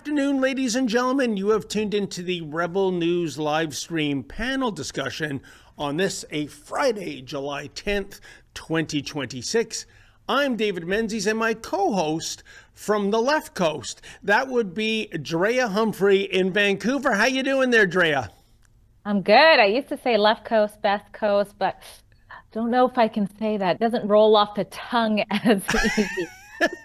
afternoon, ladies and gentlemen. You have tuned into the Rebel News live stream panel discussion on this, a Friday, July 10th, 2026. I'm David Menzies, and my co-host from the left coast, that would be Drea Humphrey in Vancouver. How you doing there, Drea? I'm good. I used to say left coast, best coast, but don't know if I can say that. It doesn't roll off the tongue as easy.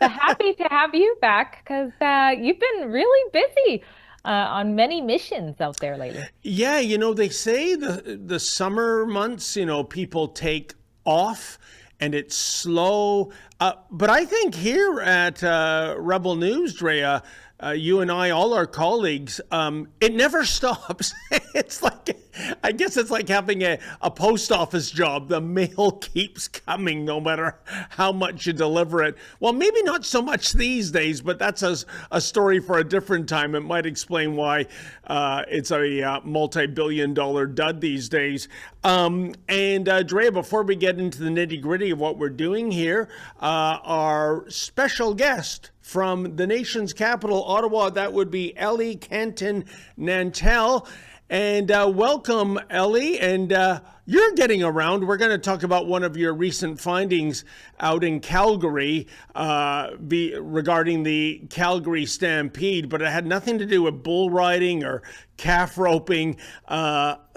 But happy to have you back because you've been really busy on many missions out there lately. Yeah, they say the summer months, people take off and it's slow. But I think here at Rebel News, Drea, you and I, all our colleagues, it never stops. It's like, I guess it's like having a post office job. The mail keeps coming no matter how much you deliver it. Well, maybe not so much these days, but that's a story for a different time. It might explain why it's a multi-billion-dollar dud these days. And Drea, before we get into the nitty-gritty of what we're doing here, our special guest from the nation's capital, Ottawa, that would be Élie Cantin-Nantel. And welcome, Élie. And you're getting around. We're going to talk about one of your recent findings out in Calgary regarding the Calgary Stampede, but it had nothing to do with bull riding or calf roping,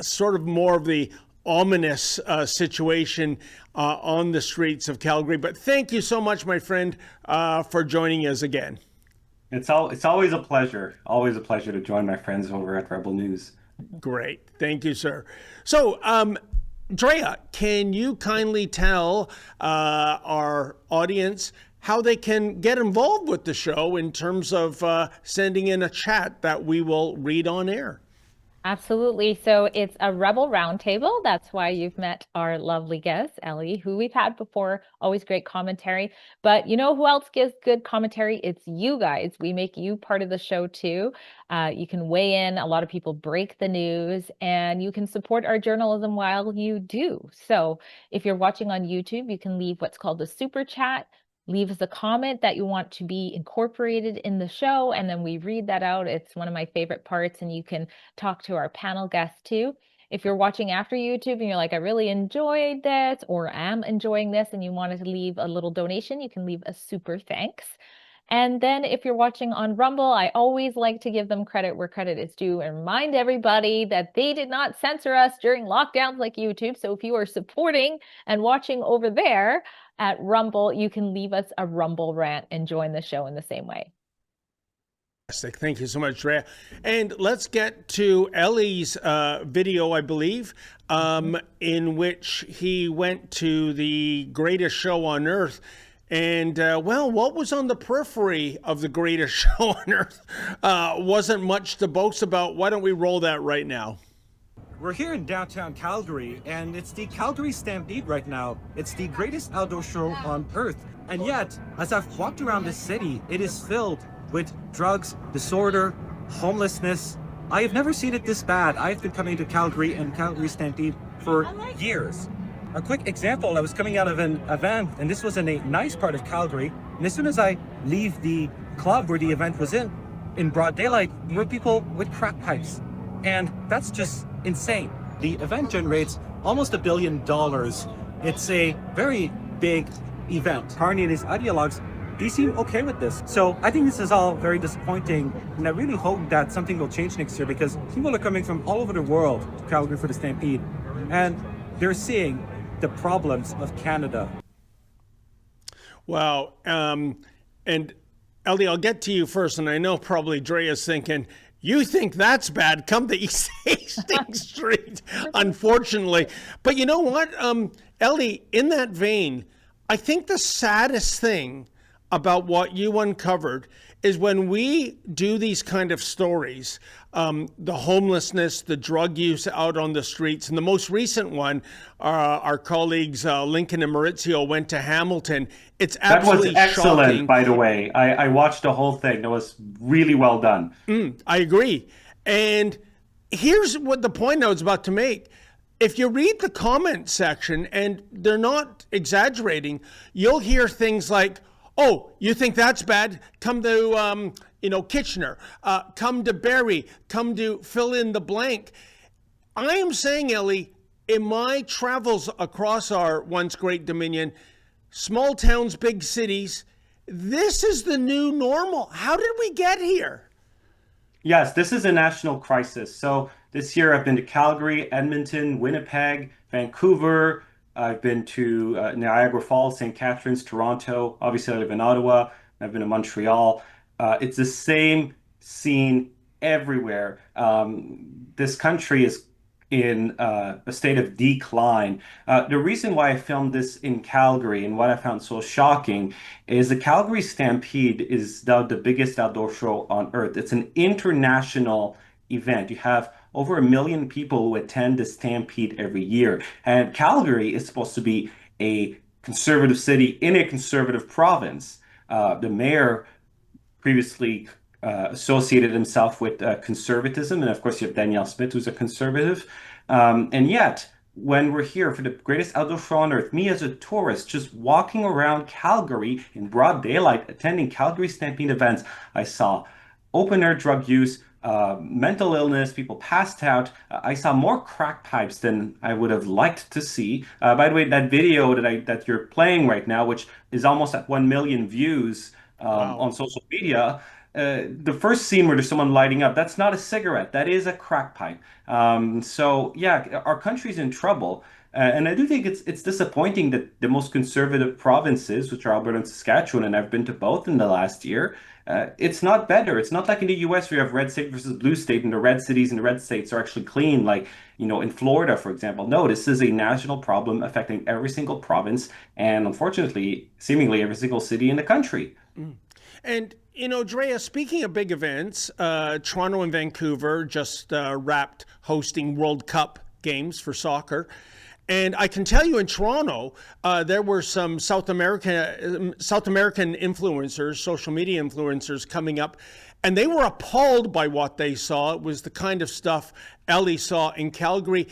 sort of more of the ominous situation on the streets of Calgary. But thank you so much, my friend, for joining us again. It's always a pleasure to join my friends over at Rebel News. Great. Thank you, sir. So, Drea, can you kindly tell our audience how they can get involved with the show in terms of sending in a chat that we will read on air? Absolutely. So it's a Rebel Roundtable. That's why you've met our lovely guest, Élie, who we've had before. Always great commentary. But you know who else gives good commentary? It's you guys. We make you part of the show too. You can weigh in. A lot of people break the news, and you can support our journalism while you do. So if you're watching on YouTube, you can leave what's called a super chat. Leave us a comment that you want to be incorporated in the show, and then we read that out. It's one of my favorite parts, and you can talk to our panel guests too. If you're watching after YouTube and you're like, I really enjoyed this or am enjoying this, and you wanted to leave a little donation, you can leave a super thanks. And then if you're watching on Rumble, I always like to give them credit where credit is due and remind everybody that they did not censor us during lockdowns like YouTube. So if you are supporting and watching over there at Rumble, you can leave us a Rumble rant and join the show in the same way. Thank you so much, Drea. And let's get to Élie's video, I believe, in which he went to the greatest show on earth. And, well, what was on the periphery of the greatest show on earth wasn't much to boast about. Why don't we roll that right now? We're here in downtown Calgary, and it's the Calgary Stampede right now. It's the greatest outdoor show on earth. And yet, as I've walked around this city, it is filled with drugs, disorder, homelessness. I have never seen it this bad. I've been coming to Calgary and Calgary Stampede for years. A quick example, I was coming out of an event, and this was in a nice part of Calgary. And as soon as I leave the club where the event was in broad daylight, there were people with crack pipes. And that's just insane. The event generates almost $1 billion. It's a very big event. Carney and his ideologues, they seem okay with this. So I think this is all very disappointing. And I really hope that something will change next year because people are coming from all over the world to Calgary for the Stampede. And they're seeing the problems of Canada. Wow. And Élie, I'll get to you first. And I know probably Drea's thinking, you think that's bad? Come to East Hastings Street, unfortunately. But you know what, Élie, in that vein, I think the saddest thing about what you uncovered is when we do these kind of stories, the homelessness, the drug use out on the streets, and the most recent one, our colleagues Lincoln and Maurizio went to Hamilton. It's absolutely That was excellent, shocking. by the way. I watched the whole thing. It was really well done. I agree. And here's what the point I was about to make. If you read the comment section, and they're not exaggerating, you'll hear things like, Oh, you think that's bad? Come to, Kitchener. Come to Barrie. Come to fill in the blank. I am saying, Élie, in my travels across our once great Dominion, small towns, big cities, this is the new normal. How did we get here? Yes, this is a national crisis. So this year I've been to Calgary, Edmonton, Winnipeg, Vancouver. I've been to Niagara Falls, St. Catharines, Toronto. Obviously, I live in Ottawa. I've been to Montreal. It's the same scene everywhere. This country is in a state of decline. The reason why I filmed this in Calgary and what I found so shocking is the Calgary Stampede is now the biggest outdoor show on earth. It's an international event. You have over 1 million people who attend the Stampede every year. And Calgary is supposed to be a conservative city in a conservative province. The mayor previously associated himself with conservatism. And of course, you have Danielle Smith, who's a conservative. And yet, when we're here for the greatest outdoor show on earth, me as a tourist, just walking around Calgary in broad daylight, attending Calgary Stampede events, I saw open air drug use, mental illness, people passed out. I saw more crack pipes than I would have liked to see. By the way, that video that you're playing right now, which is almost at 1 million views on social media, the first scene where there's someone lighting up, that's not a cigarette, that is a crack pipe. So yeah, our country's in trouble. And I do think it's disappointing that the most conservative provinces, which are Alberta and Saskatchewan, and I've been to both in the last year, it's not better. It's not like in the US where you have red state versus blue state, and the red cities and the red states are actually clean, like, in Florida, for example. No, this is a national problem affecting every single province and, unfortunately, seemingly every single city in the country. And, Drea, speaking of big events, Toronto and Vancouver just wrapped hosting World Cup games for soccer. And I can tell you in Toronto, there were some South American influencers, social media influencers coming up, and they were appalled by what they saw. It was the kind of stuff Élie saw in Calgary.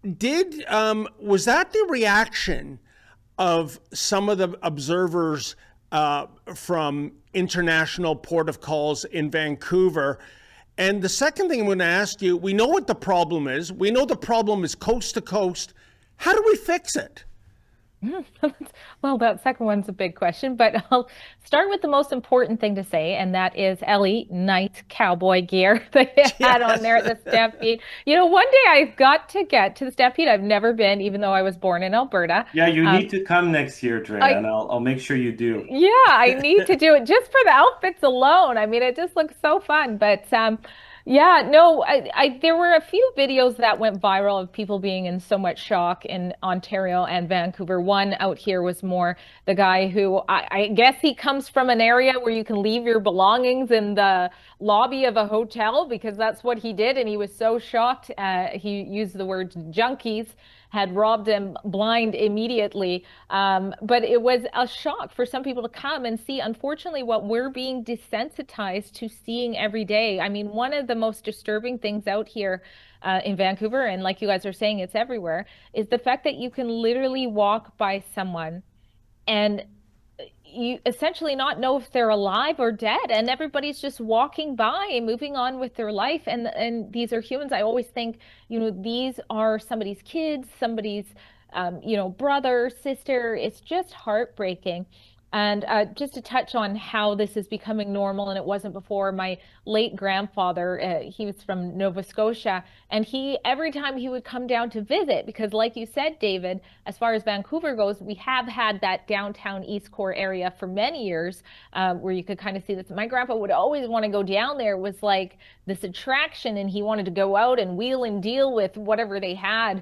Was that the reaction of some of the observers from International Port of Calls in Vancouver? And the second thing I'm going to ask you, we know what the problem is. We know the problem is coast to coast. How do we fix it? Well, that second one's a big question, but I'll start with the most important thing to say, and that is, Élie, nice cowboy gear they had on there at the Stampede. One day I've got to get to the Stampede. I've never been, even though I was born in Alberta. Yeah, you need to come next year, Drea, and I'll make sure you do. Yeah, I need to do it just for the outfits alone. I mean, it just looks so fun, but yeah, no, there were a few videos that went viral of people being in so much shock in Ontario and Vancouver. One out here was more the guy who I guess he comes from an area where you can leave your belongings in the lobby of a hotel, because that's what he did. And he was so shocked. He used the word junkies had robbed him blind immediately. But it was a shock for some people to come and see, unfortunately, what we're being desensitized to seeing every day. I mean, one of the most disturbing things out here in Vancouver, and like you guys are saying, it's everywhere, is the fact that you can literally walk by someone and you essentially not know if they're alive or dead, and everybody's just walking by and moving on with their life. And these are humans. I always think, these are somebody's kids, somebody's brother, sister. It's just heartbreaking. And just to touch on how this is becoming normal, and it wasn't before, my late grandfather, he was from Nova Scotia, and every time he would come down to visit, because like you said, David, as far as Vancouver goes, we have had that downtown East Core area for many years where you could kind of see this. My grandpa would always want to go down there. It was like this attraction, and he wanted to go out and wheel and deal with whatever they had.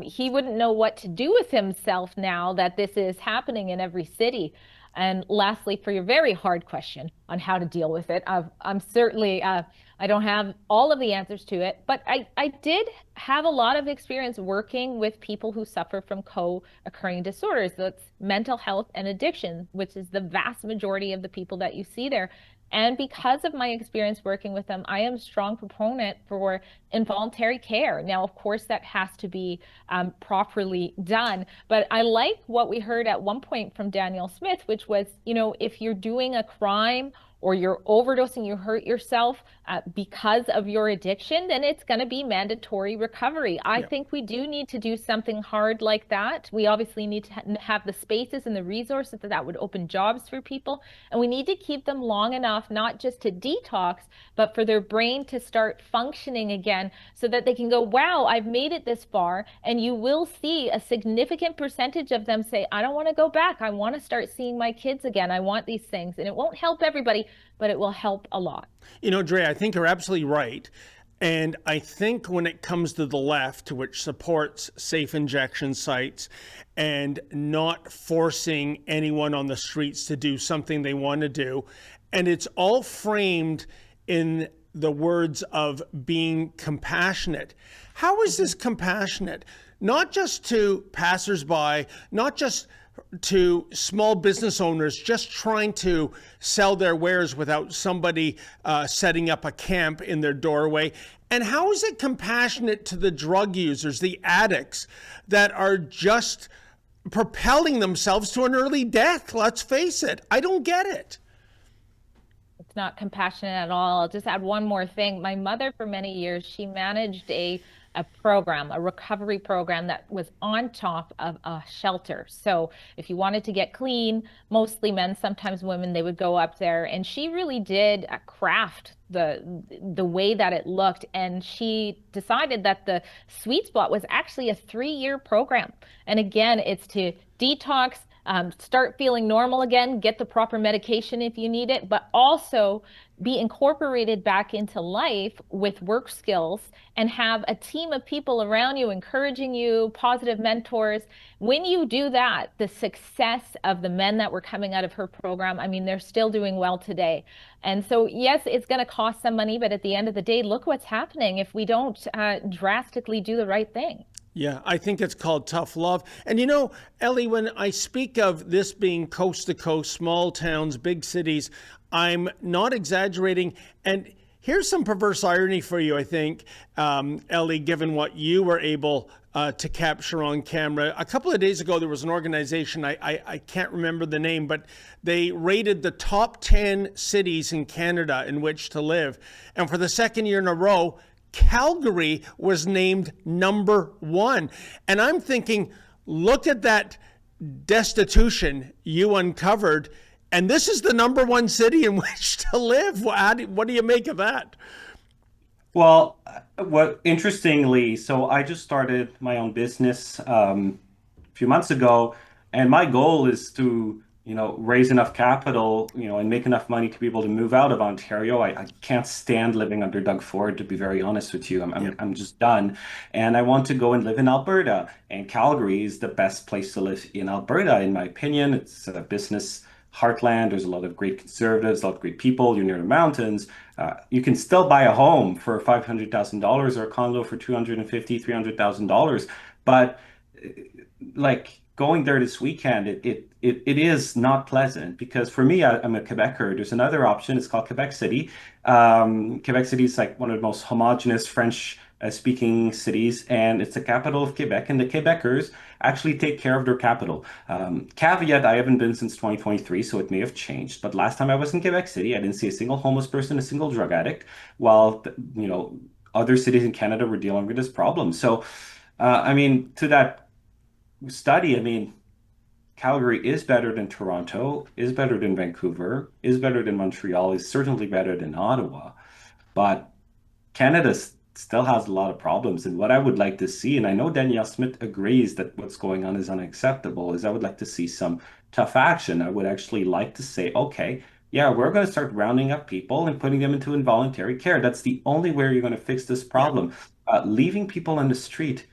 He wouldn't know what to do with himself now that this is happening in every city. And lastly, for your very hard question on how to deal with it, I'm certainly, I don't have all of the answers to it, but I did have a lot of experience working with people who suffer from co-occurring disorders. That's mental health and addiction, which is the vast majority of the people that you see there. And because of my experience working with them, I am a strong proponent for involuntary care. Now, of course, that has to be properly done. But I like what we heard at one point from Daniel Smith, which was, if you're doing a crime or you're overdosing, you hurt yourself because of your addiction, then it's going to be mandatory recovery. I think we do need to do something hard like that. We obviously need to have the spaces and the resources that would open jobs for people. And we need to keep them long enough, not just to detox, but for their brain to start functioning again so that they can go, wow, I've made it this far. And you will see a significant percentage of them say, I don't want to go back. I want to start seeing my kids again. I want these things. And it won't help everybody, but it will help a lot. Dre, I think you're absolutely right. And I think when it comes to the left, which supports safe injection sites and not forcing anyone on the streets to do something they want to do, and it's all framed in the words of being compassionate. How is this compassionate? Not just to passersby, not just to small business owners just trying to sell their wares without somebody setting up a camp in their doorway? And how is it compassionate to the drug users, the addicts that are just propelling themselves to an early death? Let's face it. I don't get it. It's not compassionate at all. I'll just add one more thing. My mother, for many years, she managed a program, a recovery program that was on top of a shelter. So if you wanted to get clean, mostly men, sometimes women, they would go up there. And she really did craft the way that it looked. And she decided that the sweet spot was actually a 3-year program. And again, it's to detox, start feeling normal again, get the proper medication if you need it, but also be incorporated back into life with work skills and have a team of people around you encouraging you, positive mentors. When you do that, the success of the men that were coming out of her program, I mean, they're still doing well today. And so, yes, it's going to cost some money, but at the end of the day, look what's happening if we don't drastically do the right thing. Yeah, I think it's called tough love. And Élie, when I speak of this being coast to coast, small towns, big cities, I'm not exaggerating. And here's some perverse irony for you, I think, Élie, given what you were able to capture on camera. A couple of days ago, there was an organization, I can't remember the name, but they rated the top 10 cities in Canada in which to live. And for the second year in a row, Calgary was named number 1. And I'm thinking, look at that destitution you uncovered. And this is the number 1 city in which to live. What do you make of that? Well, interestingly, so I just started my own business a few months ago, and my goal is to raise enough capital, and make enough money to be able to move out of Ontario. I can't stand living under Doug Ford, to be very honest with you. I'm just done. And I want to go and live in Alberta. And Calgary is the best place to live in Alberta, in my opinion. It's a business heartland. There's a lot of great conservatives, a lot of great people. You're near the mountains. You can still buy a home for $500,000 or a condo for $250,000, $300,000. But going there this weekend, it is not pleasant, because for me, I'm a Quebecer. There's another option. It's called Quebec City. Quebec City is like one of the most homogenous French speaking cities, and it's the capital of Quebec, and the Quebecers actually take care of their capital. Caveat, I haven't been since 2023, so it may have changed. But last time I was in Quebec City, I didn't see a single homeless person, a single drug addict, while other cities in Canada were dealing with this problem. So, to that study, Calgary is better than Toronto, is better than Vancouver, is better than Montreal, is certainly better than Ottawa. But Canada still has a lot of problems. And what I would like to see, and I know Danielle Smith agrees that what's going on is unacceptable, is I would like to see some tough action. I would actually like to say, okay, yeah, we're going to start rounding up people and putting them into involuntary care. That's the only way you're going to fix this problem. Leaving people on the street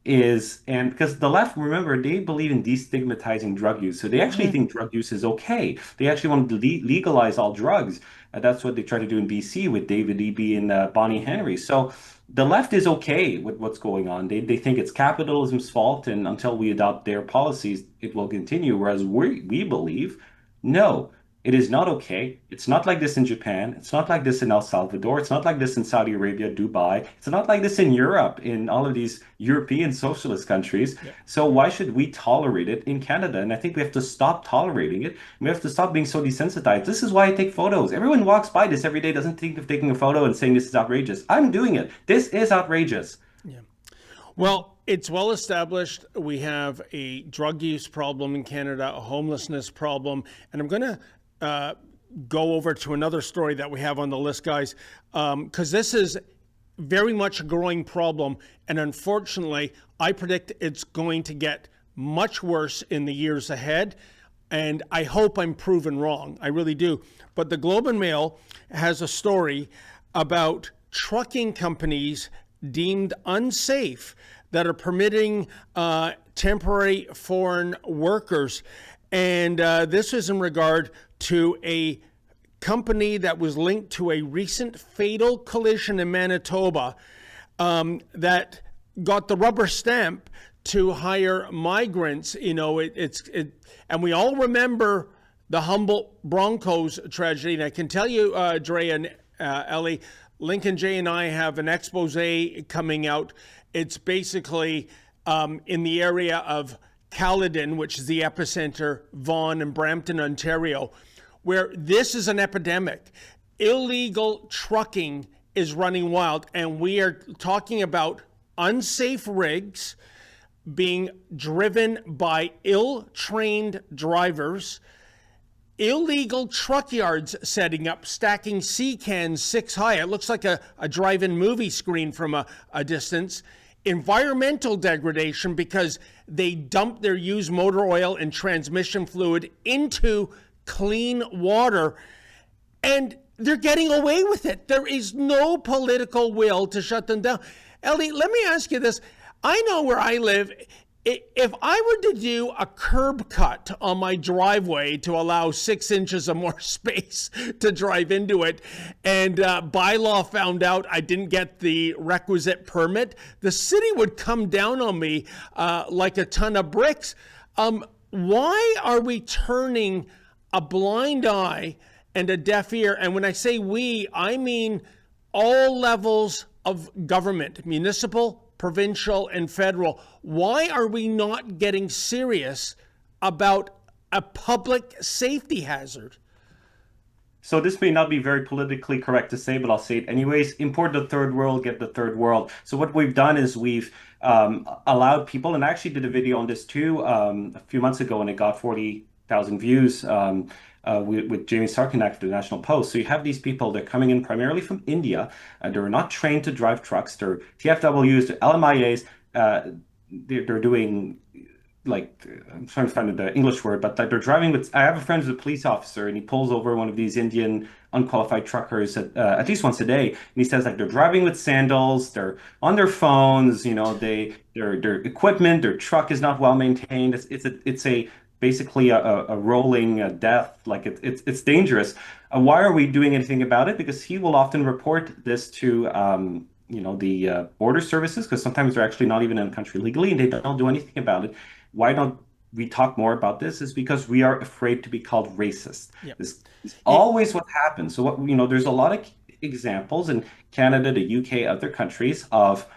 and because the left, remember, they believe in destigmatizing drug use. So they actually think drug use is okay. They actually want to legalize all drugs. That's what they try to do in BC with David Eby and Bonnie Henry. So the left is okay with what's going on. They think it's capitalism's fault, and until we adopt their policies, it will continue. Whereas we believe, no, It is not okay. It's not like this in Japan. It's not like this in El Salvador. It's not like this in Saudi Arabia, Dubai. It's not like this in Europe, in all of these European socialist countries. Yeah. So why should we tolerate it in Canada? And I think we have to stop tolerating it. We have to stop being so desensitized. This is why I take photos. Everyone walks by this every day, doesn't think of taking a photo and saying this is outrageous. I'm doing it. This is outrageous. Yeah. Well, it's well established. We have a drug use problem in Canada, a homelessness problem, and I'm going to go over to another story that we have on the list, guys, because this is very much a growing problem. And unfortunately, I predict it's going to get much worse in the years ahead. And I hope I'm proven wrong. I really do. But the Globe and Mail has a story about trucking companies deemed unsafe that are permitting temporary foreign workers. And this is in regard to a company that was linked to a recent fatal collision in Manitoba that got the rubber stamp to hire migrants. You know, and we all remember the Humboldt Broncos tragedy. And I can tell you, Drea and Élie, Lincoln J and I have an expose coming out. It's basically in the area of Caledon, which is the epicenter, Vaughan and Brampton, Ontario, where this is an epidemic. Illegal trucking is running wild, and we are talking about unsafe rigs being driven by ill-trained drivers, illegal truck yards setting up, stacking sea cans 6 high. It looks like a drive-in movie screen from a distance. Environmental degradation because they dump their used motor oil and transmission fluid into clean water, and they're getting away with it. There is no political will to shut them down. Élie, let me ask you this. I know where I live. If I were to do a curb cut on my driveway to allow 6 inches of more space to drive into it, and by law found out I didn't get the requisite permit, the city would come down on me like a ton of bricks. Why are we turning a blind eye and a deaf ear? And when I say we, I mean all levels of government, municipal, provincial, and federal. Why are we not getting serious about a public safety hazard? So this may not be very politically correct to say, but I'll say it anyways. Import the third world, get the third world. So what we've done is we've allowed people, and I actually did a video on this too a few months ago, and it got 40,000 views with Jamie Sarkanak for the National Post. So you have these people, they're coming in primarily from India. They're not trained to drive trucks. They're TFWs, they're LMIAs. They're doing, like, I'm trying to find the English word, but like they're driving with, I have a friend who's a police officer, and he pulls over one of these Indian unqualified truckers at least once a day. And he says, like, they're driving with sandals, they're on their phones, you know, their equipment, their truck is not well maintained. It's basically a rolling death. Like it's dangerous. Why are we doing anything about it? Because he will often report this to the border services, because sometimes they're actually not even in the country legally and they don't do anything about it. Why don't we talk more about this? Is because we are afraid to be called racist. Yep. This is always what happens. So there's a lot of examples in Canada, the UK, other countries of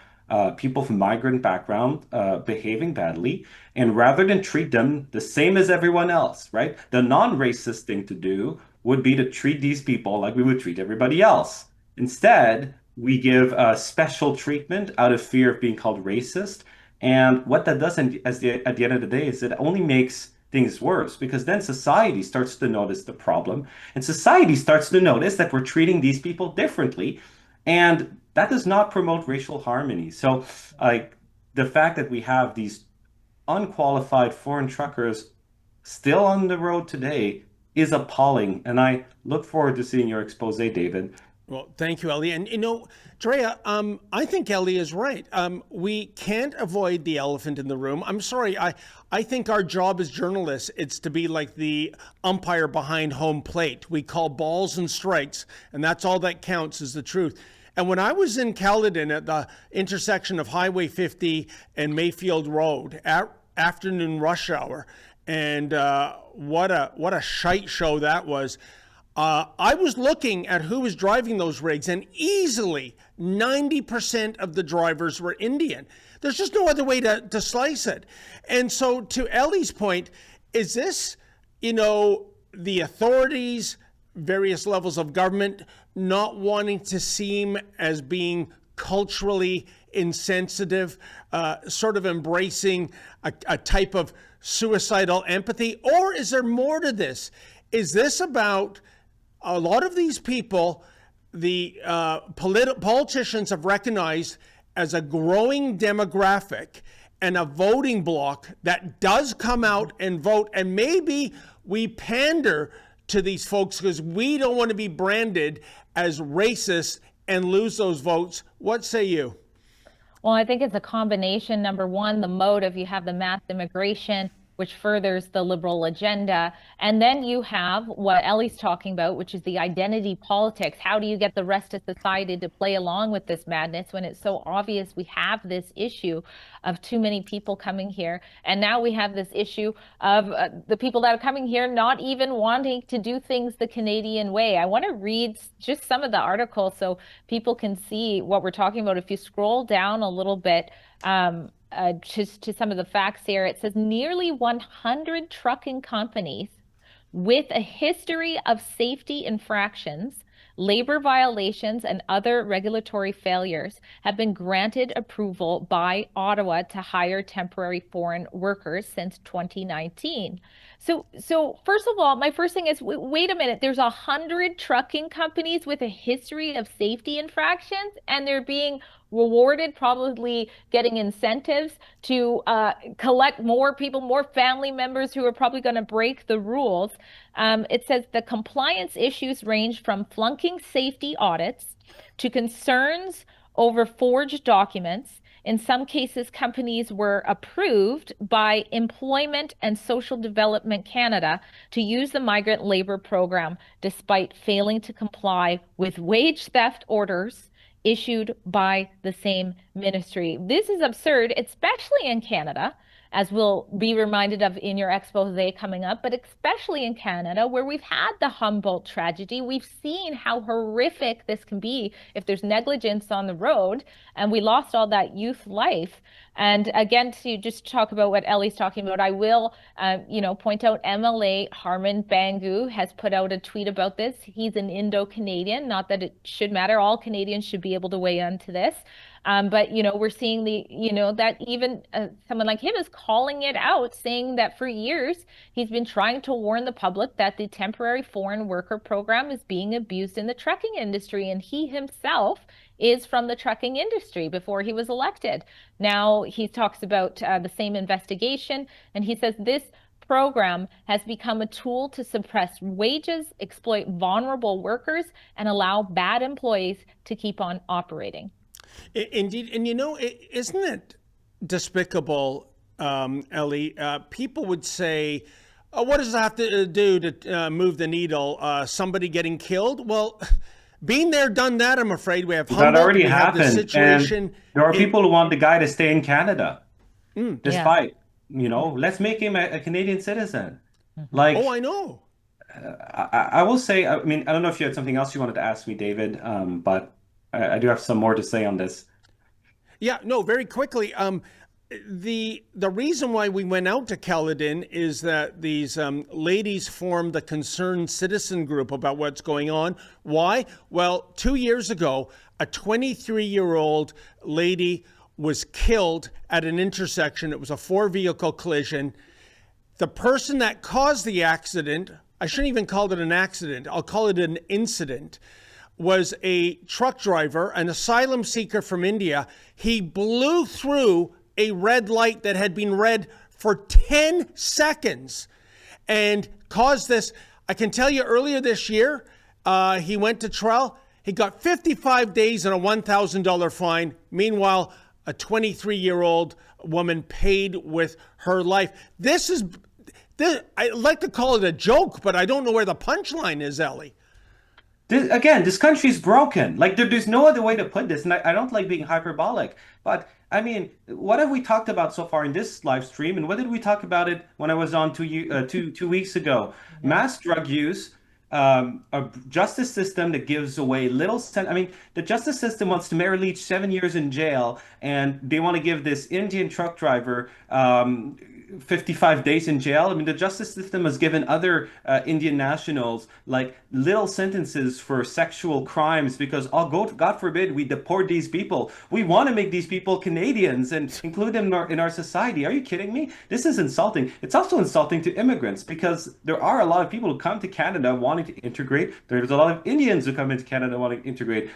people from migrant background behaving badly, and rather than treat them the same as everyone else, right? The non-racist thing to do would be to treat these people like we would treat everybody else. Instead, we give special treatment out of fear of being called racist. And what that does at the end of the day is it only makes things worse, because then society starts to notice the problem, and society starts to notice that we're treating these people differently. And that does not promote racial harmony. So the fact that we have these unqualified foreign truckers still on the road today is appalling. And I look forward to seeing your expose, David. Well, thank you, Élie. And, Drea, I think Élie is right. We can't avoid the elephant in the room. I'm sorry. I think our job as journalists, it's to be like the umpire behind home plate. We call balls and strikes, and that's all that counts is the truth. And when I was in Caledon at the intersection of Highway 50 and Mayfield Road at afternoon rush hour, and what a shite show that was. I was looking at who was driving those rigs, and easily 90% of the drivers were Indian. There's just no other way to slice it. And so to Élie's point, is this, the authorities, various levels of government, not wanting to seem as being culturally insensitive, sort of embracing a type of suicidal empathy? Or is there more to this? Is this about a lot of these people, the politicians have recognized as a growing demographic and a voting bloc that does come out and vote, and maybe we pander to these folks because we don't want to be branded as racist and lose those votes? What say you? Well, I think it's a combination. Number one, the motive, you have the mass immigration, which furthers the liberal agenda. And then you have what Ellie's talking about, which is the identity politics. How do you get the rest of society to play along with this madness when it's so obvious we have this issue of too many people coming here? And now we have this issue of the people that are coming here not even wanting to do things the Canadian way. I want to read just some of the articles so people can see what we're talking about. If you scroll down a little bit, just to some of the facts here, it says nearly 100 trucking companies with a history of safety infractions, labor violations, and other regulatory failures have been granted approval by Ottawa to hire temporary foreign workers since 2019. So first of all, my first thing is, wait a minute, there's 100 trucking companies with a history of safety infractions, and they're being rewarded, probably getting incentives to collect more people, more family members who are probably going to break the rules. It says the compliance issues range from flunking safety audits to concerns over forged documents. In some cases, companies were approved by Employment and Social Development Canada to use the migrant labor program despite failing to comply with wage theft orders issued by the same ministry. This is absurd, especially in Canada, as we'll be reminded of in your expose coming up, but especially in Canada, where we've had the Humboldt tragedy. We've seen how horrific this can be if there's negligence on the road, and we lost all that youth life. And again, to just talk about what Ellie's talking about, I will, point out MLA Harman Bangu has put out a tweet about this. He's an Indo-Canadian, not that it should matter. All Canadians should be able to weigh into this. But, we're seeing that even someone like him is calling it out, saying that for years he's been trying to warn the public that the temporary foreign worker program is being abused in the trucking industry. And he himself is from the trucking industry before he was elected. Now he talks about the same investigation, and he says this program has become a tool to suppress wages, exploit vulnerable workers, and allow bad employees to keep on operating. Indeed. And isn't it despicable, Élie? People would say, what does it have to do to move the needle? Somebody getting killed? Well, been there, done that, I'm afraid. We have Humboldt, that already we have happened. the situation. And there are people who want the guy to stay in Canada, despite, Yeah. Let's make him a Canadian citizen. Oh, I know. I will say, I don't know if you had something else you wanted to ask me, David, but I do have some more to say on this. Yeah, no, very quickly. The reason why we went out to Caledon is that these ladies formed a concerned citizen group about what's going on. Why? Well, 2 years ago, a 23-year-old lady was killed at an intersection. It was a 4-vehicle collision. The person that caused the accident, I shouldn't even call it an accident, I'll call it an incident, was a truck driver, an asylum seeker from India. He blew through a red light that had been red for 10 seconds and caused this. I can tell you earlier this year, he went to trial. He got 55 days and a $1,000 fine. Meanwhile, a 23-year-old woman paid with her life. I like to call it a joke, but I don't know where the punchline is, Élie. This country's broken. There's no other way to put this, and I don't like being hyperbolic, but I mean, what have we talked about so far in this live stream, and what did we talk about it when I was on 2 weeks ago? Mass drug use, a justice system that gives away little sense. I mean, the justice system wants to Mary Leach 7 years in jail, and they want to give this Indian truck driver 55 days in jail. I mean, the justice system has given other Indian nationals like little sentences for sexual crimes because, oh, God forbid, we deport these people. We want to make these people Canadians and include them in our society. Are you kidding me? This is insulting. It's also insulting to immigrants because there are a lot of people who come to Canada wanting to integrate. There's a lot of Indians who come into Canada wanting to integrate.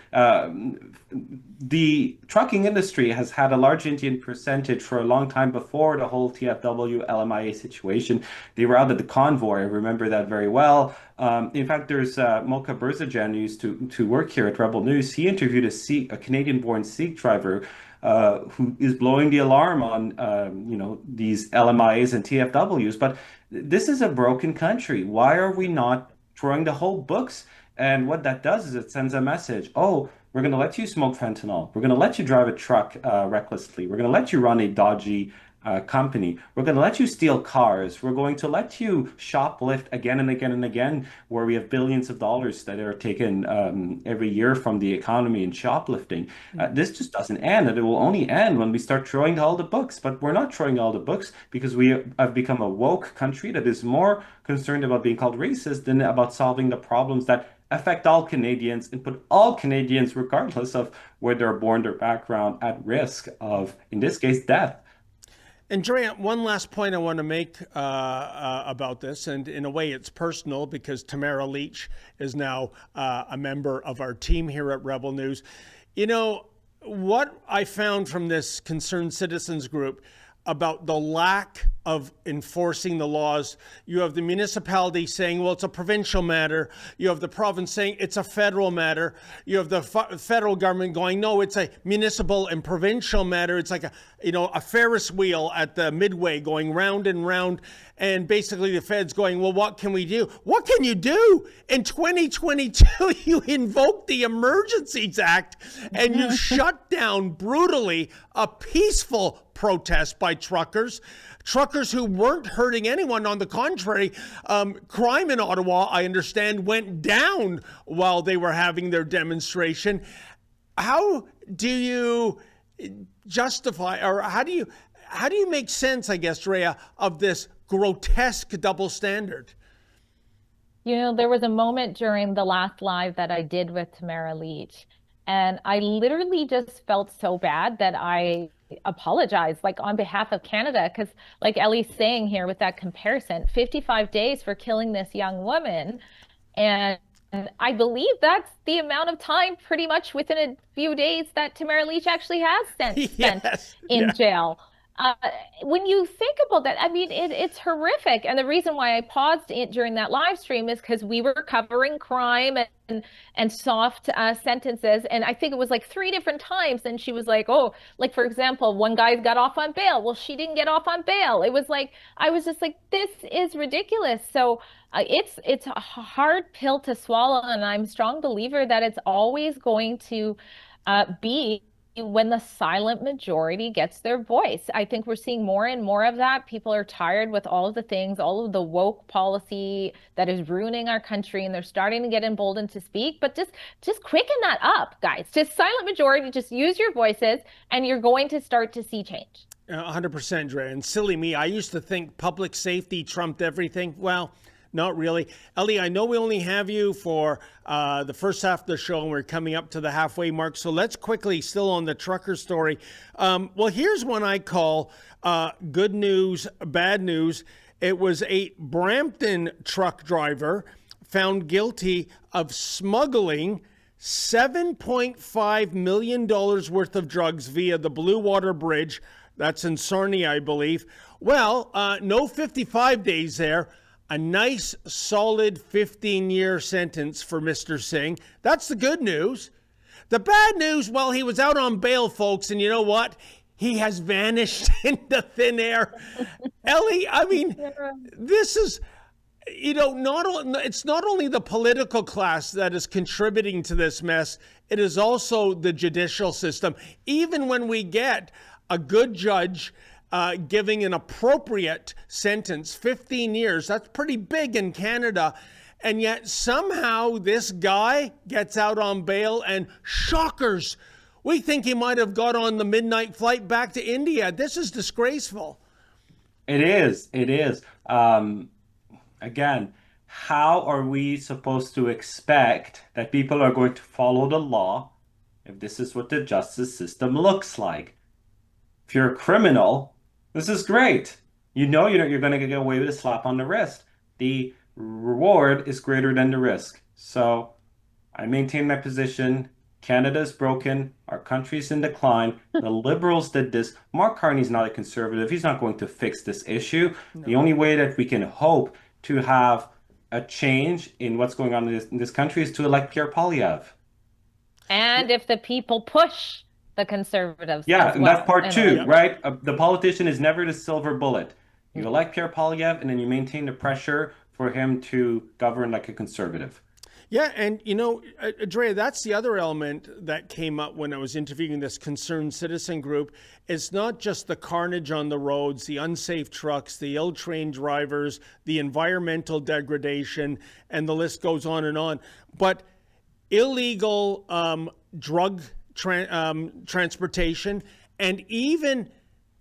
The trucking industry has had a large Indian percentage for a long time before the whole TFW LMIA situation. They were out at the convoy. I remember that very well. In fact, there's Mocha Burzajan, who used to work here at Rebel News. He interviewed a Canadian-born Sikh driver who is blowing the alarm on these LMIAs and TFWs. But this is a broken country. Why are we not throwing the whole books? And what that does is it sends a message. Oh, we're going to let you smoke fentanyl. We're going to let you drive a truck recklessly. We're going to let you run a dodgy company. We're going to let you steal cars. We're going to let you shoplift again and again and again, where we have billions of dollars that are taken every year from the economy in shoplifting. This just doesn't end, and it will only end when we start throwing all the books. But we're not throwing all the books because we have become a woke country that is more concerned about being called racist than about solving the problems that affect all Canadians and put all Canadians, regardless of where they're born, their background, at risk of, in this case, death. And Drea, one last point I want to make about this, and in a way it's personal because Tamara Leach is now a member of our team here at Rebel News. You know, what I found from this Concerned Citizens group about the lack of enforcing the laws. You have the municipality saying, well, it's a provincial matter. You have the province saying it's a federal matter. You have the federal government going, no, it's a municipal and provincial matter. It's like a Ferris wheel at the midway going round and round. And basically the Fed's going, well, what can we do? What can you do? In 2022, you invoke the Emergencies Act and you shut down brutally a peaceful protest by truckers who weren't hurting anyone. On the contrary, crime in Ottawa, I understand, went down while they were having their demonstration. How do you justify, or how do you make sense, I guess, Drea, of this grotesque double standard? You know, there was a moment during the last live that I did with Tamara Leach, and I literally just felt so bad that I apologize, like on behalf of Canada, because like Élie's saying here with that comparison, 55 days for killing this young woman. And I believe that's the amount of time pretty much within a few days that Tamara Leach actually has spent in jail. When you think about that, I mean, it's horrific. And the reason why I paused during that live stream is because we were covering crime and soft sentences. And I think it was like 3 different times. And she was like, oh, like, for example, one guy got off on bail. Well, she didn't get off on bail. It was like, I was just like, this is ridiculous. So it's a hard pill to swallow. And I'm a strong believer that it's always going to be when the silent majority gets their voice. I think we're seeing more and more of that. People are tired with all of the things, all of the woke policy that is ruining our country, and they're starting to get emboldened to speak. But just quicken that up, guys. Just silent majority, just use your voices, and you're going to start to see change. 100%, Dre. And silly me, I used to think public safety trumped everything. Well, not really. Élie, I know we only have you for the first half of the show, and we're coming up to the halfway mark. So let's quickly, still on the trucker story. Well, here's one I call good news, bad news. It was a Brampton truck driver found guilty of smuggling $7.5 million worth of drugs via the Blue Water Bridge. That's in Sarnia, I believe. Well, no 55 days there. A nice, solid 15-year sentence for Mr. Singh. That's the good news. The bad news, well, he was out on bail, folks, and you know what? He has vanished into thin air. Élie, I mean, this is, it's not only the political class that is contributing to this mess, it is also the judicial system. Even when we get a good judge giving an appropriate sentence, 15 years. That's pretty big in Canada. And yet somehow this guy gets out on bail, and shockers, we think he might have got on the midnight flight back to India. This is disgraceful. It is. Again, how are we supposed to expect that people are going to follow the law if this is what the justice system looks like? If you're a criminal, this is great. You know you're going to get away with a slap on the wrist. The reward is greater than the risk. So I maintain my position. Canada is broken. Our country's in decline. The Liberals did this. Mark Carney's not a conservative. He's not going to fix this issue. No. The only way that we can hope to have a change in what's going on in this country is to elect Pierre Poilievre. And if the people push the Conservatives. Yeah, and that's part two, right? The politician is never the silver bullet. You elect Pierre Poilievre, and then you maintain the pressure for him to govern like a conservative. Yeah, and you know, Drea, that's the other element that came up when I was interviewing this concerned citizen group. It's not just the carnage on the roads, the unsafe trucks, the ill-trained drivers, the environmental degradation, and the list goes on, but illegal drug transportation, and even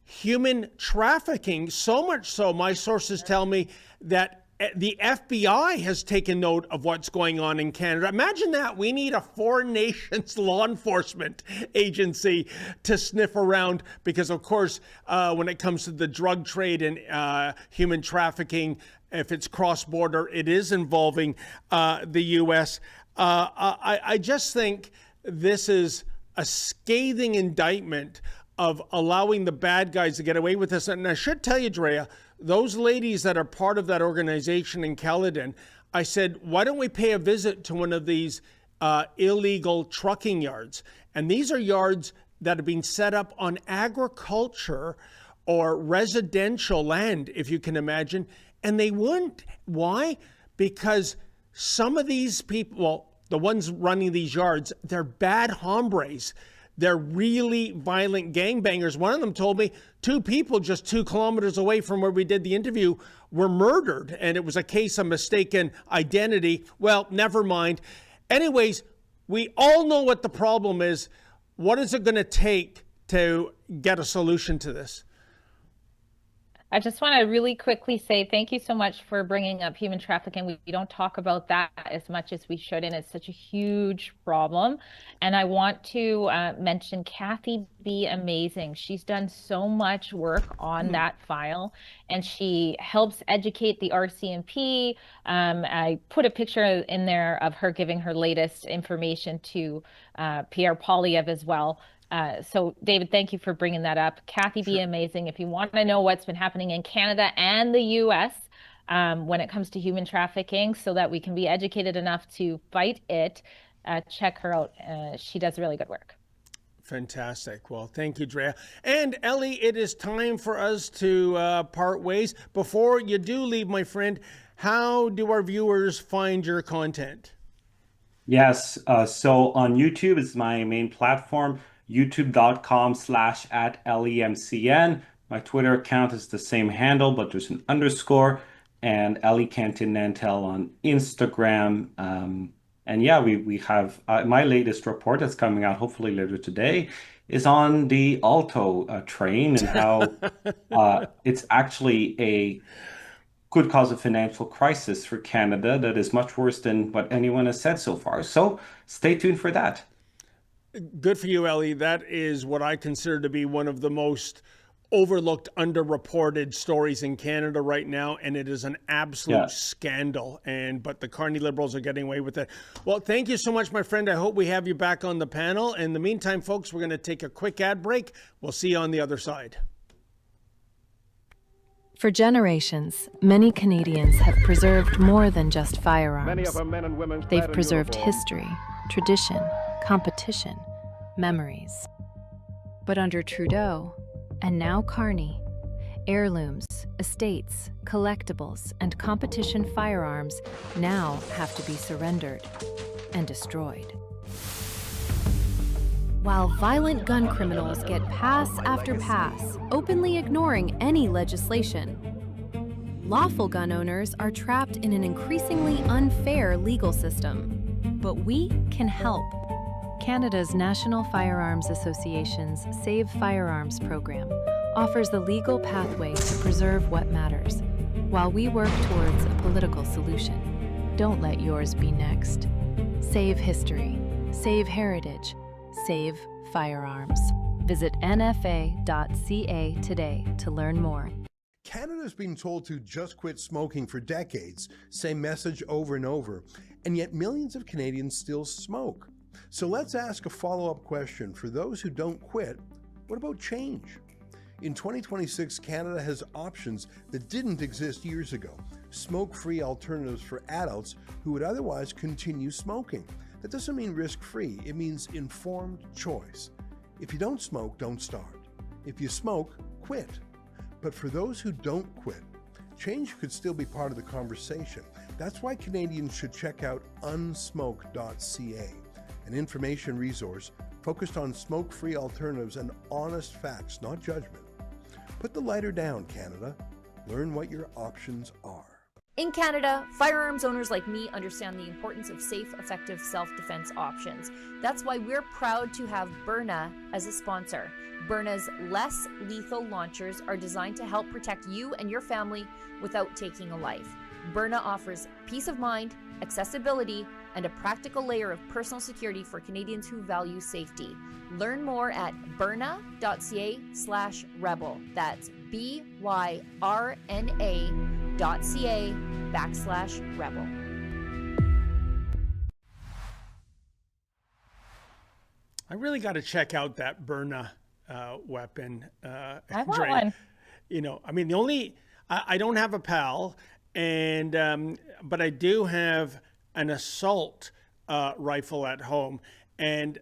human trafficking. So much so, my sources tell me that the FBI has taken note of what's going on in Canada. Imagine that. We need a foreign nations law enforcement agency to sniff around because, of course, when it comes to the drug trade and human trafficking, if it's cross-border, it is involving the U.S. I just think this is a scathing indictment of allowing the bad guys to get away with this. And I should tell you, Drea, those ladies that are part of that organization in Caledon, I said, why don't we pay a visit to one of these illegal trucking yards? And these are yards that have been set up on agriculture or residential land, if you can imagine. And they wouldn't. Why? Because some of these people, well, the ones running these yards, they're bad hombres. They're really violent gangbangers. One of them told me 2 people just 2 kilometers away from where we did the interview were murdered, and it was a case of mistaken identity. Well, never mind. Anyways, we all know what the problem is. What is it going to take to get a solution to this? I just want to really quickly say thank you so much for bringing up human trafficking. We don't talk about that as much as we should, and it's such a huge problem. And I want to mention Kathy B. Amazing. She's done so much work on that file, and she helps educate the RCMP. I put a picture in there of her giving her latest information to Pierre Poilievre as well. So David, thank you for bringing that up. Kathy B. Amazing. If you want to know what's been happening in Canada and the US when it comes to human trafficking so that we can be educated enough to fight it, check her out. She does really good work. Fantastic. Well, thank you, Drea. And Élie, it is time for us to part ways. Before you do leave, my friend, how do our viewers find your content? Yes. So on YouTube is my main platform. youtube.com/@LEMCN. My Twitter account is the same handle, but there's an underscore, and Élie Cantin-Nantel on Instagram. And yeah, we have my latest report that's coming out hopefully later today is on the Alto train and how it's actually a could cause a financial crisis for Canada that is much worse than what anyone has said so far. So stay tuned for that. Good for you, Élie. That is what I consider to be one of the most overlooked, underreported stories in Canada right now, and it is an absolute scandal. But the Carney Liberals are getting away with it. Well, thank you so much, my friend. I hope we have you back on the panel. In the meantime, folks, we're going to take a quick ad break. We'll see you on the other side. For generations, many Canadians have preserved more than just firearms. Many of our men and women They've preserved history, tradition, competition, memories. But under Trudeau, and now Carney, heirlooms, estates, collectibles, and competition firearms now have to be surrendered and destroyed. While violent gun criminals get pass after pass, openly ignoring any legislation. Lawful gun owners are trapped in an increasingly unfair legal system. But we can help. Canada's National Firearms Association's Save Firearms program offers the legal pathway to preserve what matters, while we work towards a political solution. Don't let yours be next. Save history, save heritage, save firearms. Visit nfa.ca today to learn more. Canada's been told to just quit smoking for decades, same message over and over, and yet millions of Canadians still smoke. So let's ask a follow-up question. For those who don't quit, what about change? In 2026, Canada has options that didn't exist years ago. Smoke-free alternatives for adults who would otherwise continue smoking. That doesn't mean risk-free, it means informed choice. If you don't smoke, don't start. If you smoke, quit. But for those who don't quit, change could still be part of the conversation. That's why Canadians should check out unsmoke.ca, an information resource focused on smoke-free alternatives and honest facts, not judgment. Put the lighter down, Canada. Learn what your options are. In Canada, firearms owners like me understand the importance of safe, effective self-defense options. That's why we're proud to have Byrna as a sponsor. Byrna's less lethal launchers are designed to help protect you and your family without taking a life. Byrna offers peace of mind, accessibility, and a practical layer of personal security for Canadians who value safety. Learn more at byrna.ca/rebel. That's byrna.ca/rebel. I really got to check out that Byrna weapon. I want Drea. one. You know, I mean, I don't have a PAL, and but I do have an assault rifle at home, and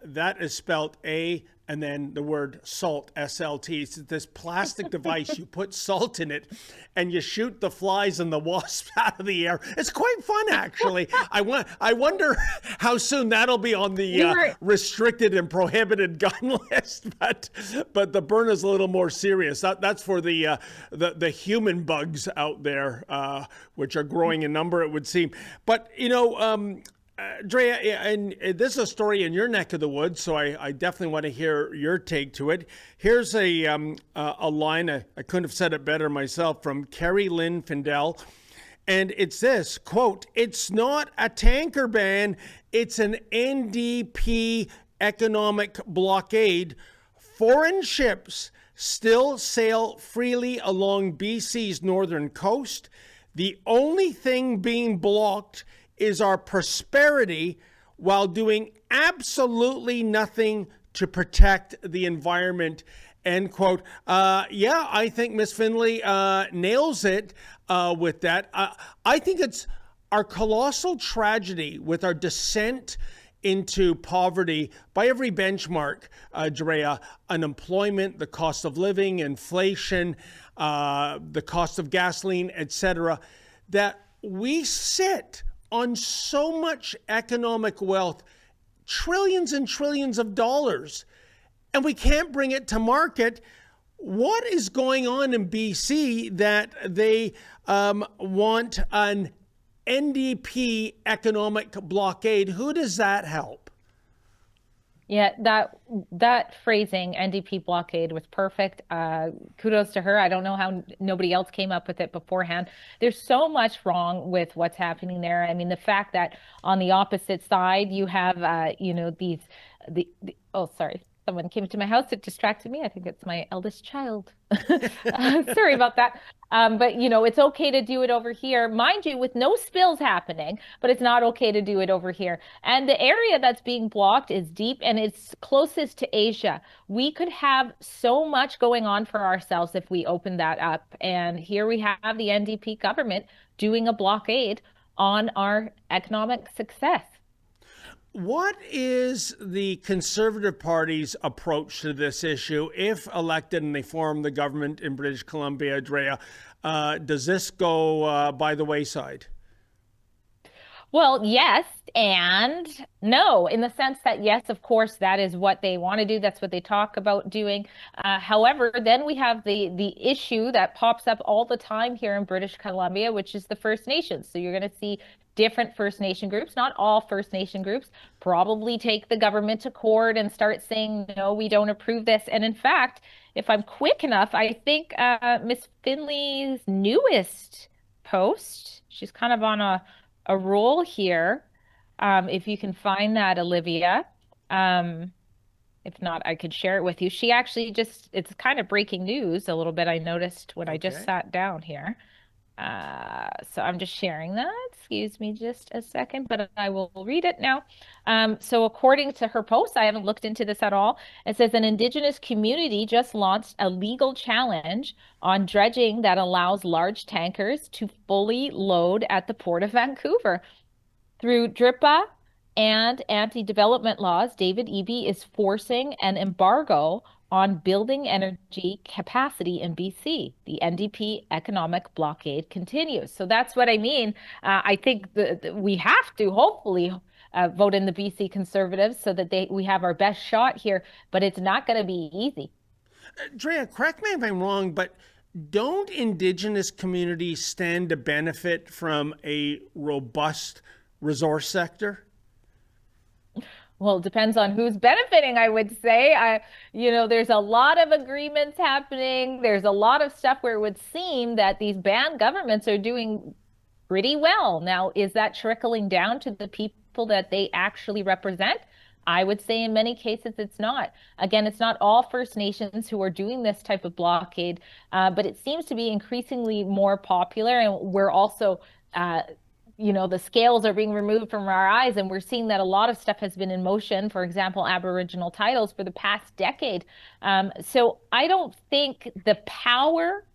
that is spelled A and then the word salt, S-L-T. It's this plastic device. You put salt in it, and you shoot the flies and the wasps out of the air. It's quite fun, actually. I wonder how soon that'll be on the restricted and prohibited gun list. But the Byrna is a little more serious. That's for the human bugs out there, which are growing in number, it would seem. But you know. Drea, and this is a story in your neck of the woods, so I definitely want to hear your take to it. Here's a line, I couldn't have said it better myself, from Carrie Lynn Findell, and it's this, quote, "It's not a tanker ban, it's an NDP economic blockade. Foreign ships still sail freely along BC's northern coast. The only thing being blocked is our prosperity while doing absolutely nothing to protect the environment," end quote. Yeah, I think Ms. Findlay nails it with that. I think it's our colossal tragedy with our descent into poverty by every benchmark, Drea, unemployment, the cost of living, inflation, the cost of gasoline, etc., that we sit on so much economic wealth, trillions and trillions of dollars, and we can't bring it to market. What is going on in BC that they want an NDP economic blockade? Who does that help? Yeah, that phrasing, NDP blockade, was perfect. Kudos to her. I don't know how nobody else came up with it beforehand. There's so much wrong with what's happening there. I mean, the fact that on the opposite side you have, oh, sorry. Someone came to my house. It distracted me. I think it's my eldest child. Sorry about that. But, you know, it's okay to do it over here, mind you, with no spills happening, but it's not okay to do it over here. And the area that's being blocked is deep and it's closest to Asia. We could have so much going on for ourselves if we open that up. And here we have the NDP government doing a blockade on our economic success. What is the Conservative Party's approach to this issue if elected and they form the government in British Columbia, Drea? Does this go by the wayside? Well, yes, and no, in the sense that, yes, of course, that is what they want to do. That's what they talk about doing. However, then we have the issue that pops up all the time here in British Columbia, which is the First Nations. So you're going to see different First Nation groups, not all First Nation groups, probably take the government to court and start saying, no, we don't approve this. And in fact, if I'm quick enough, I think Miss Finley's newest post, she's kind of on a roll here. If you can find that, Olivia. If not, I could share it with you. She actually it's kind of breaking news a little bit. I noticed when I just sat down here. So I'm just sharing that. Excuse me just a second, but I will read it now. So according to her post, I haven't looked into this at all. It says an Indigenous community just launched a legal challenge on dredging that allows large tankers to fully load at the Port of Vancouver. Through DRIPA and anti-development laws, David Eby is forcing an embargo on building energy capacity in BC. The NDP economic blockade continues. So that's what I mean. I think we have to hopefully vote in the BC Conservatives so that we have our best shot here, but it's not going to be easy. Drea, correct me if I'm wrong, but don't Indigenous communities stand to benefit from a robust resource sector? Well, it depends on who's benefiting, I would say. There's a lot of agreements happening. There's a lot of stuff where it would seem that these band governments are doing pretty well. Now, is that trickling down to the people that they actually represent? I would say in many cases it's not. Again, it's not all First Nations who are doing this type of blockade, but it seems to be increasingly more popular. And we're also the scales are being removed from our eyes, and we're seeing that a lot of stuff has been in motion, for example, Aboriginal titles for the past decade. So I don't think the power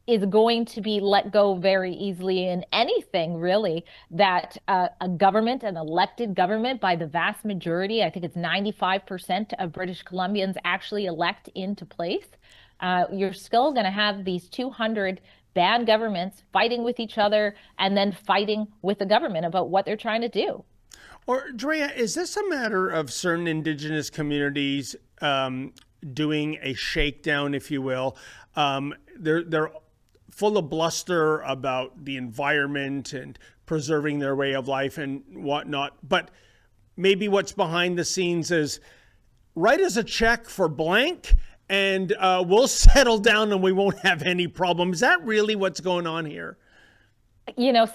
is going to be let go very easily in anything, really, that a government, an elected government by the vast majority, I think it's 95% of British Columbians actually elect into place. You're still going to have these 200 bad governments fighting with each other and then fighting with the government about what they're trying to do. Or Drea, is this a matter of certain Indigenous communities doing a shakedown, if you will? They're full of bluster about the environment and preserving their way of life and whatnot. But maybe what's behind the scenes is write us a check for blank and we'll settle down and we won't have any problem. Is that really what's going on here?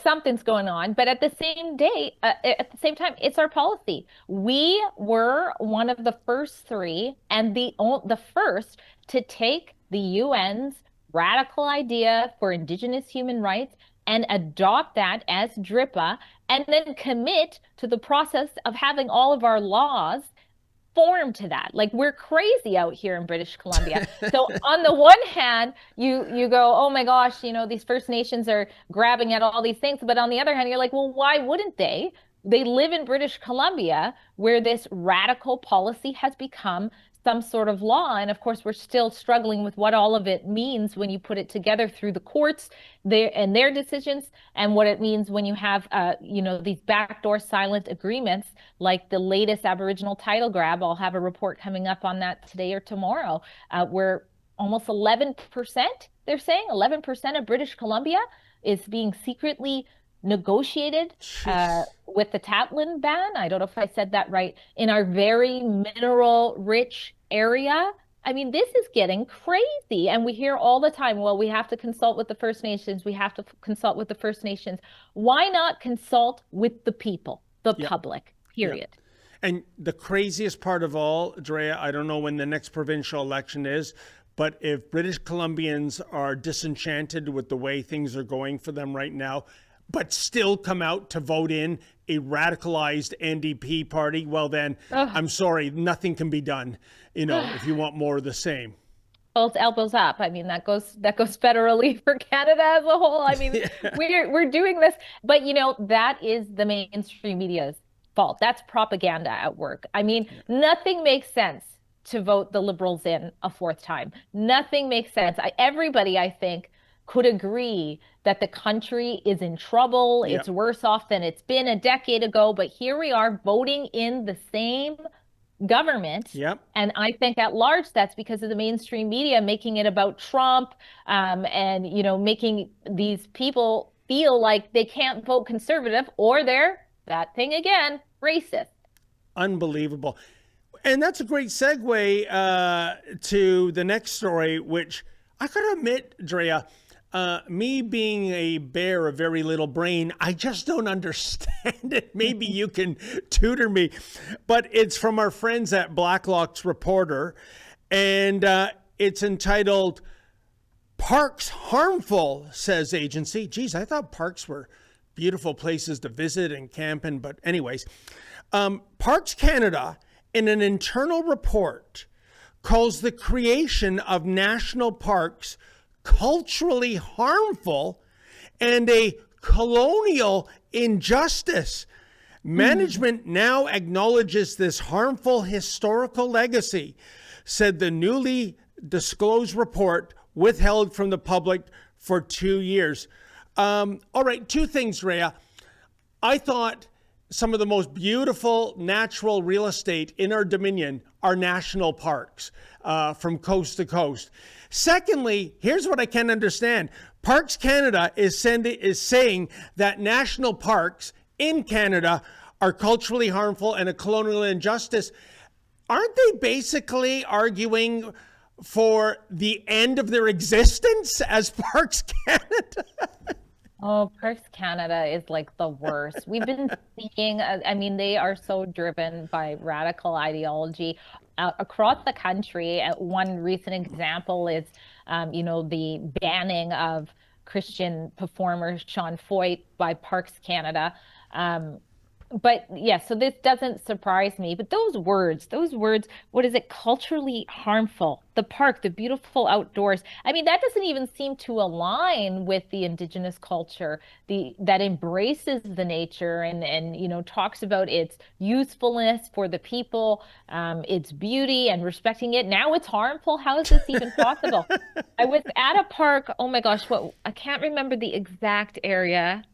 Something's going on, but at the same time, it's our policy. We were one of the first three and the first to take the UN's radical idea for Indigenous human rights and adopt that as DRIPA and then commit to the process of having all of our laws form to that. Like, we're crazy out here in British Columbia. So on the one hand, you go, oh my gosh, these First Nations are grabbing at all these things. But on the other hand, you're like, well, why wouldn't they? They live in British Columbia where this radical policy has become some sort of law. And of course, we're still struggling with what all of it means when you put it together through the courts and their decisions, and what it means when you have, these backdoor silent agreements like the latest Aboriginal title grab. I'll have a report coming up on that today or tomorrow, where almost 11%, they're saying 11% of British Columbia is being secretly negotiated with the Tatlin ban. I don't know if I said that right. In our very mineral rich area. I mean, this is getting crazy. And we hear all the time, well, we have to consult with the First Nations. We have to consult with the First Nations. Why not consult with the people, the public, period? Yep. And the craziest part of all, Drea, I don't know when the next provincial election is, but if British Columbians are disenchanted with the way things are going for them right now, but still come out to vote in a radicalized NDP party, well then, I'm sorry, nothing can be done, if you want more of the same. Well, it's elbows up. I mean, that goes federally for Canada as a whole. I mean, we're doing this, but that is the mainstream media's fault. That's propaganda at work. I mean, nothing makes sense to vote the Liberals in a fourth time. Nothing makes sense. Everybody, I think, could agree that the country is in trouble. Yep. It's worse off than it's been a decade ago. But here we are voting in the same government. Yep. And I think at large, that's because of the mainstream media making it about Trump, and, you know, making these people feel like they can't vote conservative, or they're, that thing again, racist. Unbelievable. And that's a great segue to the next story, which I gotta admit, Drea, me being a bear of very little brain, I just don't understand it. Maybe you can tutor me. But it's from our friends at Blacklock's Reporter, and it's entitled, "Parks Harmful, Says Agency." Geez, I thought parks were beautiful places to visit and camp in, but anyways. Parks Canada, in an internal report, calls the creation of national parks culturally harmful and a colonial injustice. Management now acknowledges this harmful historical legacy, said the newly disclosed report, withheld from the public for 2 years. All right, two things, Rhea. I thought some of the most beautiful natural real estate in our Dominion are national parks, from coast to coast. Secondly, here's what I can't understand. Parks Canada is saying that national parks in Canada are culturally harmful and a colonial injustice. Aren't they basically arguing for the end of their existence as Parks Canada? Oh, Parks Canada is like the worst. We've been seeing, I mean, they are so driven by radical ideology across the country. One recent example is, you know, the banning of Christian performer Sean Foyt by Parks Canada. But yeah, so this doesn't surprise me. But those words, what is it? Culturally harmful. The park, the beautiful outdoors. I mean, that doesn't even seem to align with the Indigenous culture, that embraces the nature and you know, talks about its usefulness for the people, its beauty and respecting it. Now it's harmful. How is this even possible? I was at a park. Oh my gosh, I can't remember the exact area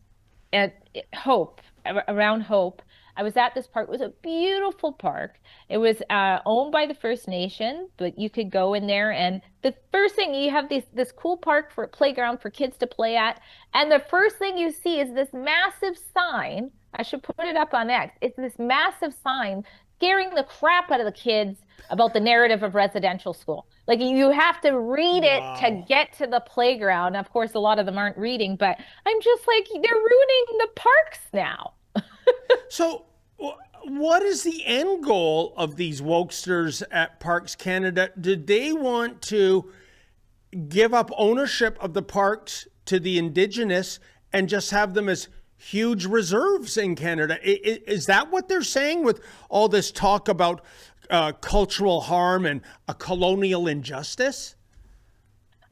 at Hope. Around Hope. I was at this park. It was a beautiful park. It was owned by the First Nation, but you could go in there, and the first thing, you have this cool park for a playground for kids to play at, and the first thing you see is this massive sign. I should put it up on X. It's this massive sign scaring the crap out of the kids about the narrative of residential school. Like, you have to read it to get to the playground. Of course, a lot of them aren't reading, but I'm just like, they're ruining the parks now. So what is the end goal of these wokesters at Parks Canada? Did they want to give up ownership of the parks to the Indigenous and just have them as huge reserves in Canada? Is that what they're saying with all this talk about cultural harm and a colonial injustice?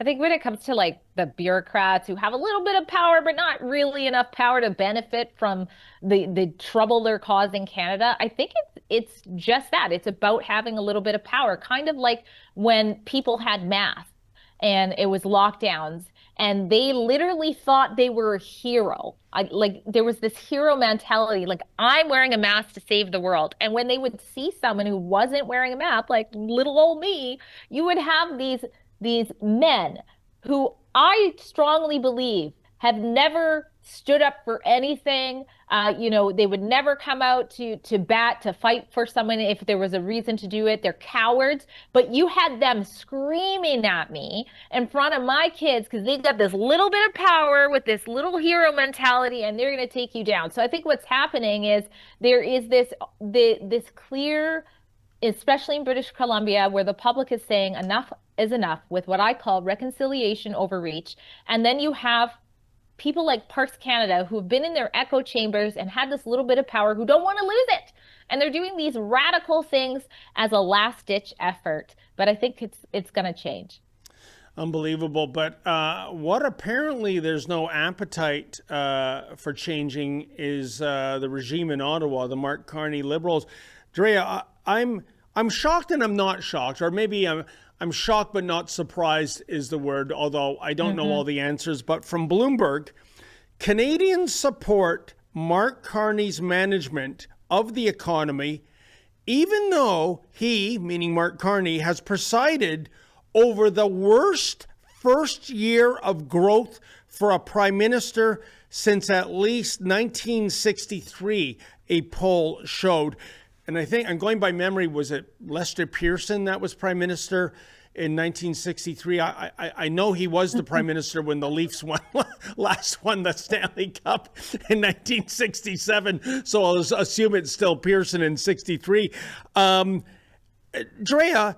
I think when it comes to like the bureaucrats who have a little bit of power, but not really enough power to benefit from the trouble they're causing Canada, I think it's just that. It's about having a little bit of power, kind of like when people had masks and it was lockdowns and they literally thought they were a hero. Like there was this hero mentality, like, I'm wearing a mask to save the world. And when they would see someone who wasn't wearing a mask, like little old me, you would have these men who I strongly believe have never stood up for anything. You know, they would never come out to bat, to fight for someone if there was a reason to do it. They're cowards. But you had them screaming at me in front of my kids because they got this little bit of power with this little hero mentality, and they're going to take you down. So I think what's happening is there is this clear, especially in British Columbia, where the public is saying enough is enough with what I call reconciliation overreach. And then you have people like Parks Canada who have been in their echo chambers and had this little bit of power who don't want to lose it. And they're doing these radical things as a last-ditch effort. But I think it's going to change. Unbelievable. But what apparently there's no appetite for changing is the regime in Ottawa, the Mark Carney Liberals. Drea, I'm shocked and I'm not shocked, or maybe I'm I'm shocked but not surprised is the word, although I don't know all the answers. But from Bloomberg, Canadians support Mark Carney's management of the economy, even though he, meaning Mark Carney, has presided over the worst first year of growth for a prime minister since at least 1963, a poll showed. And I think, I'm going by memory, was it Lester Pearson that was prime minister in 1963? I know he was the prime minister when the Leafs last won the Stanley Cup in 1967. So I'll assume it's still Pearson in 63. Drea,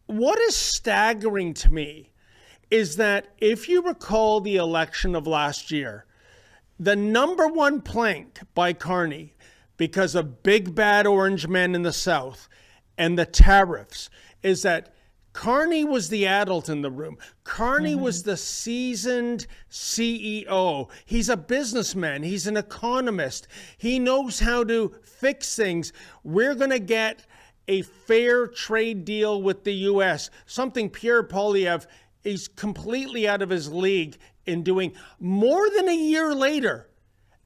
what is staggering to me is that if you recall the election of last year, the number one plank by Carney, because of big bad orange men in the South and the tariffs, is that Carney was the adult in the room. Carney was the seasoned CEO. He's a businessman. He's an economist. He knows how to fix things. We're going to get a fair trade deal with the U.S., something Pierre Poilievre is completely out of his league in doing. More than a year later,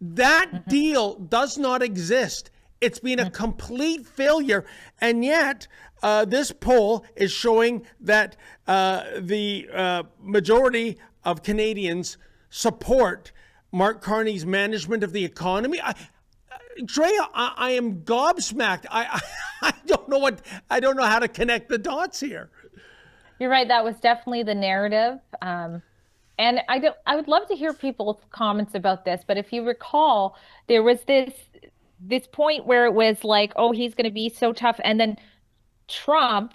that deal does not exist. It's been a complete failure. And yet, this poll is showing that the majority of Canadians support Mark Carney's management of the economy. Drea, I am gobsmacked. I don't know how to connect the dots here. You're right. That was definitely the narrative. And I would love to hear people's comments about this. But if you recall, there was this point where it was like, oh, he's going to be so tough. And then Trump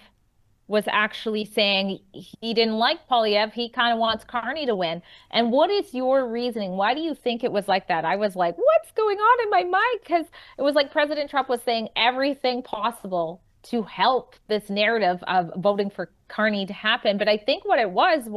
was actually saying he didn't like Poilievre. He kind of wants Carney to win. And what is your reasoning? Why do you think it was like that? I was like, what's going on in my mind? Because it was like President Trump was saying everything possible to help this narrative of voting for Carney to happen. But I think what it was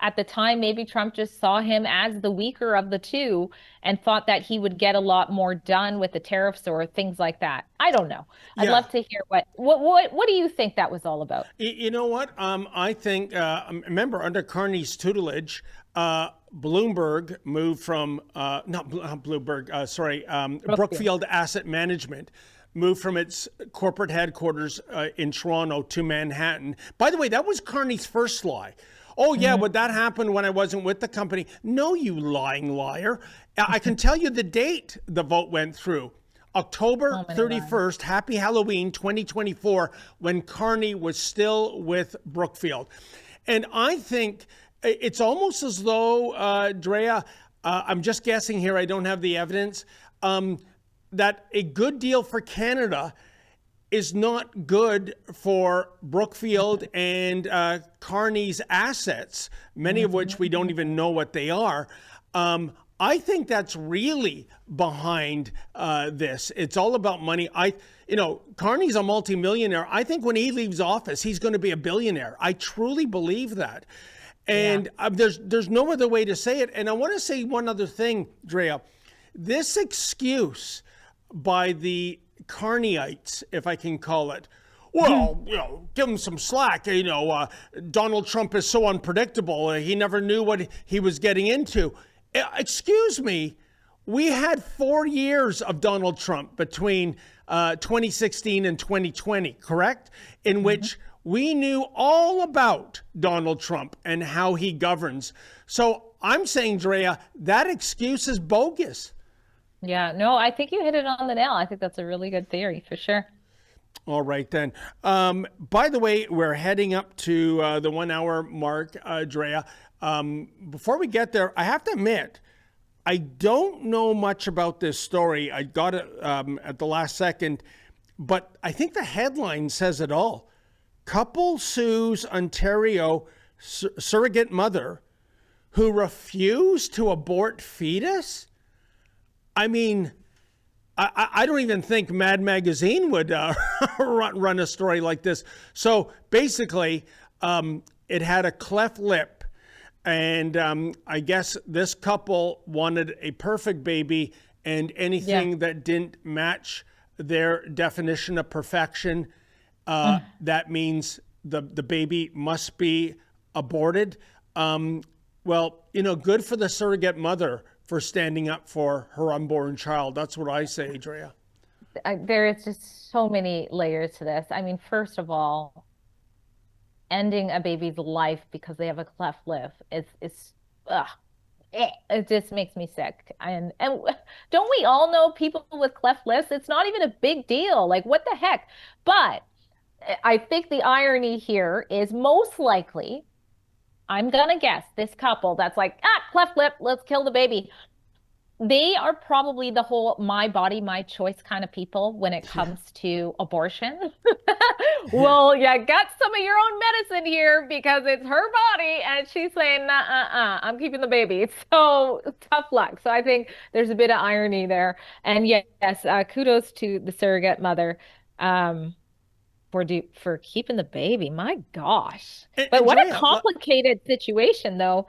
at the time, maybe Trump just saw him as the weaker of the two and thought that he would get a lot more done with the tariffs or things like that. I don't know. I'd love to hear what do you think that was all about? You know what? I think, remember, under Carney's tutelage, Bloomberg moved from, Brookfield Asset Management moved from its corporate headquarters in Toronto to Manhattan. By the way, that was Carney's first lie. Oh, yeah, but that happened when I wasn't with the company. No, you lying liar. I can tell you the date the vote went through. October 31st, Happy Halloween 2024, when Carney was still with Brookfield. And I think it's almost as though, Drea, I'm just guessing here, I don't have the evidence, that a good deal for Canada is not good for Brookfield and Carney's assets, many of which we don't even know what they are. I think that's really behind this. It's all about money. Carney's a multimillionaire. I think when he leaves office, he's going to be a billionaire. I truly believe that. And there's no other way to say it. And I want to say one other thing, Drea. This excuse by the Carneyites, if I can call it, well, give him some slack. Donald Trump is so unpredictable. He never knew what he was getting into. Excuse me, we had 4 years of Donald Trump between 2016 and 2020, correct? In which we knew all about Donald Trump and how he governs. So I'm saying, Drea, that excuse is bogus. Yeah, no, I think you hit it on the nail. I think that's a really good theory for sure. All right, then. By the way, we're heading up to the 1 hour mark, Drea. Before we get there, I have to admit, I don't know much about this story. I got it at the last second, but I think the headline says it all. Couple sues Ontario surrogate mother who refused to abort fetus? I mean, I don't even think Mad Magazine would run a story like this. So basically, it had a cleft lip. And I guess this couple wanted a perfect baby, and anything that didn't match their definition of perfection, that means the baby must be aborted. Well, good for the surrogate mother for standing up for her unborn child. That's what I say, Drea. There is just so many layers to this. I mean, first of all, ending a baby's life because they have a cleft lip is it just makes me sick. And don't we all know people with cleft lips? It's not even a big deal. Like, what the heck? But I think the irony here is most likely, I'm gonna guess, this couple that's like, cleft lip, let's kill the baby. They are probably the whole my body, my choice kind of people when it comes to abortion. Well, you got some of your own medicine here because it's her body and she's saying, I'm keeping the baby. So tough luck. So I think there's a bit of irony there. And yes, kudos to the surrogate mother for keeping the baby. My gosh. But what a complicated situation though,